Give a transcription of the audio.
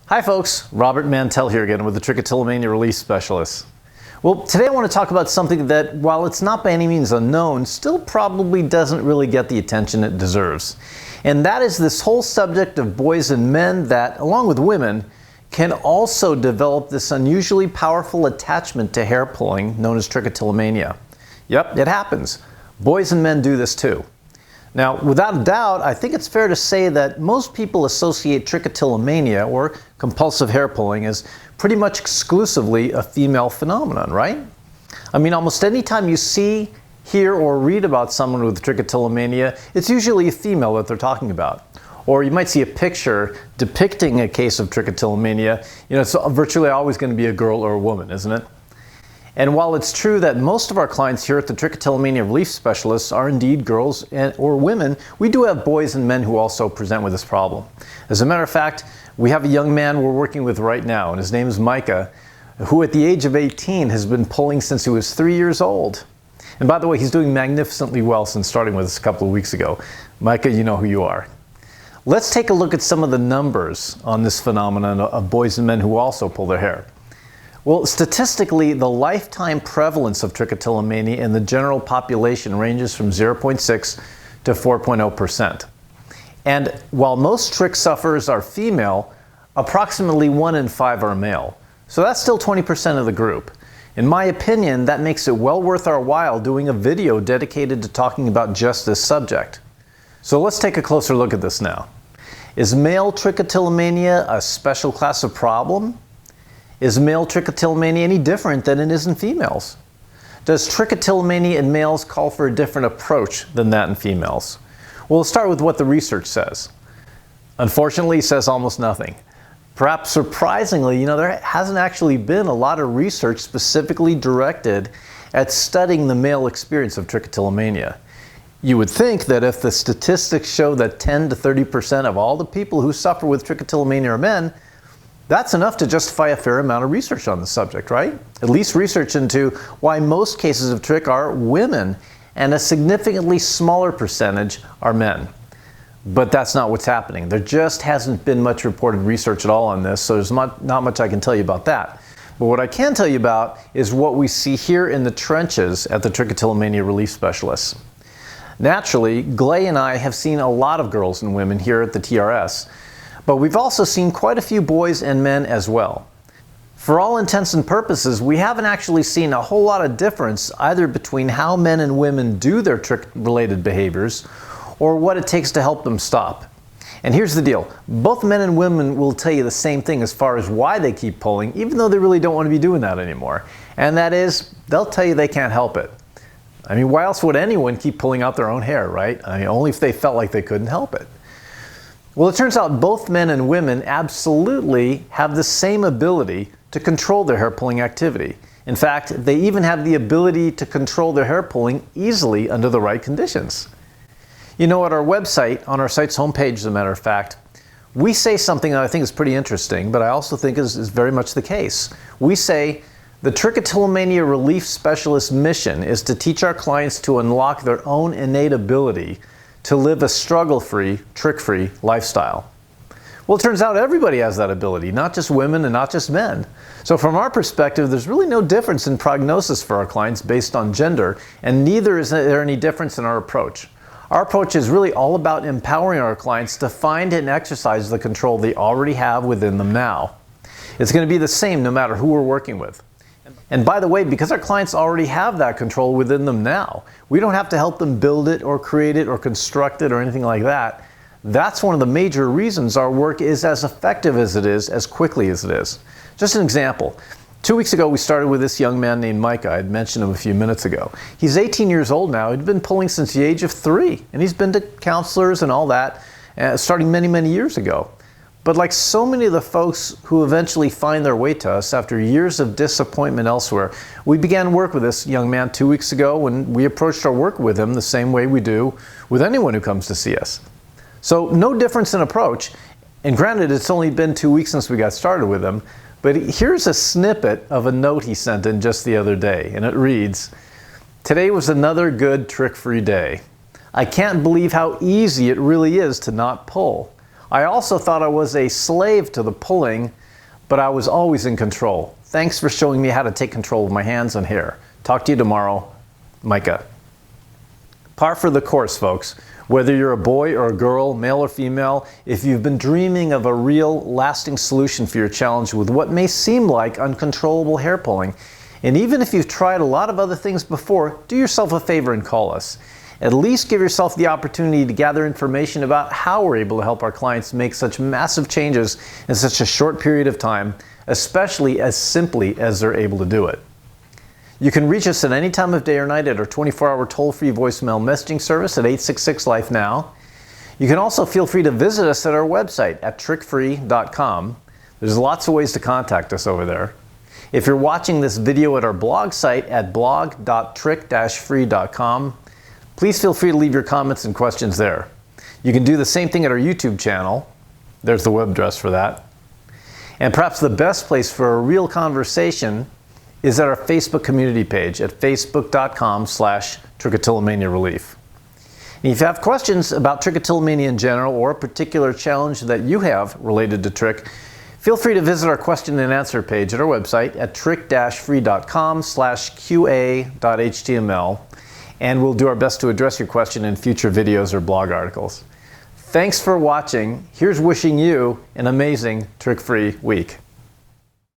Hi folks, Robert Mantell here again with the Trichotillomania Relief Specialist. Well, today I want to talk about something that, while it's not by any means unknown, still probably doesn't really get the attention it deserves. And that is this whole subject of boys and men that, along with women, can also develop this unusually powerful attachment to hair pulling known as trichotillomania. Yep, it happens. Boys and men do this too. Now, without a doubt, I think it's fair to say that most people associate trichotillomania, or compulsive hair pulling, as pretty much exclusively a female phenomenon, right? I mean, almost any time you see, hear, or read about someone with trichotillomania, it's usually a female that they're talking about. Or you might see a picture depicting a case of trichotillomania. You know, it's virtually always going to be a girl or a woman, isn't it? And while it's true that most of our clients here at the Trichotillomania Relief Specialists are indeed girls or women, we do have boys and men who also present with this problem. As a matter of fact, we have a young man we're working with right now, and his name is Micah, who at the age of 18 has been pulling since he was 3 years old. And by the way, he's doing magnificently well since starting with us a couple of weeks ago. Micah, you know who you are. Let's take a look at some of the numbers on this phenomenon of boys and men who also pull their hair. Well, statistically, the lifetime prevalence of trichotillomania in the general population ranges from 0.6 to 4.0%. And while most trich sufferers are female, approximately 1 in 5 are male. So that's still 20% of the group. In my opinion, that makes it well worth our while doing a video dedicated to talking about just this subject. So let's take a closer look at this now. Is male trichotillomania a special class of problem? Is male trichotillomania any different than it is in females? Does trichotillomania in males call for a different approach than that in females? Well, we'll start with what the research says. Unfortunately, it says almost nothing. Perhaps surprisingly, there hasn't actually been a lot of research specifically directed at studying the male experience of trichotillomania. You would think that if the statistics show that 10 to 30% of all the people who suffer with trichotillomania are men, that's enough to justify a fair amount of research on the subject, right? At least research into why most cases of trich are women and a significantly smaller percentage are men. But that's not what's happening. There just hasn't been much reported research at all on this, so there's not much I can tell you about that. But what I can tell you about is what we see here in the trenches at the Trichotillomania Relief Specialists. Naturally, Glay and I have seen a lot of girls and women here at the TRS, but we've also seen quite a few boys and men as well. For all intents and purposes, we haven't actually seen a whole lot of difference either between how men and women do their trich-related behaviors or what it takes to help them stop. And here's the deal. Both men and women will tell you the same thing as far as why they keep pulling, even though they really don't want to be doing that anymore. And that is, they'll tell you they can't help it. I mean, why else would anyone keep pulling out their own hair, right? I mean, only if they felt like they couldn't help it. Well, it turns out both men and women absolutely have the same ability to control their hair pulling activity. In fact, they even have the ability to control their hair pulling easily under the right conditions. At our website, on our site's homepage, as a matter of fact, we say something that I think is pretty interesting, but I also think is very much the case. We say, the Trichotillomania Relief Specialist mission is to teach our clients to unlock their own innate ability to live a struggle-free, trick-free lifestyle. Well, it turns out everybody has that ability, not just women and not just men. So from our perspective, there's really no difference in prognosis for our clients based on gender, and neither is there any difference in our approach. Our approach is really all about empowering our clients to find and exercise the control they already have within them now. It's going to be the same no matter who we're working with. And by the way, because our clients already have that control within them now, we don't have to help them build it or create it or construct it or anything like that. That's one of the major reasons our work is as effective as it is, as quickly as it is. Just an example. 2 weeks ago, we started with this young man named Micah. I had mentioned him a few minutes ago. He's 18 years old now. He'd been pulling since the age of 3, and he's been to counselors and all that, starting many, many years ago. But like so many of the folks who eventually find their way to us after years of disappointment elsewhere, we began work with this young man 2 weeks ago when we approached our work with him the same way we do with anyone who comes to see us. So no difference in approach. And granted, it's only been 2 weeks since we got started with him, but here's a snippet of a note he sent in just the other day, and it reads, "Today was another good trick-free day. I can't believe how easy it really is to not pull. I also thought I was a slave to the pulling, but I was always in control. Thanks for showing me how to take control of my hands and hair. Talk to you tomorrow, Micah. Par for the course, folks. Whether you're a boy or a girl, male or female, if you've been dreaming of a real, lasting solution for your challenge with what may seem like uncontrollable hair pulling, and even if you've tried a lot of other things before, do yourself a favor and call us. At least give yourself the opportunity to gather information about how we're able to help our clients make such massive changes in such a short period of time, especially as simply as they're able to do it. You can reach us at any time of day or night at our 24-hour toll-free voicemail messaging service at 866-LIFE-NOW. You can also feel free to visit us at our website at TRICH-FREE.com. There's lots of ways to contact us over there. If you're watching this video at our blog site at blog.trick-free.com, please feel free to leave your comments and questions there. You can do the same thing at our YouTube channel. There's the web address for that. And perhaps the best place for a real conversation is at our Facebook community page at facebook.com/Trichotillomania Relief. And if you have questions about trichotillomania in general or a particular challenge that you have related to trich, feel free to visit our question and answer page at our website at trick-free.com/qa.html, and we'll do our best to address your question in future videos or blog articles. Thanks for watching. Here's wishing you an amazing trick-free week.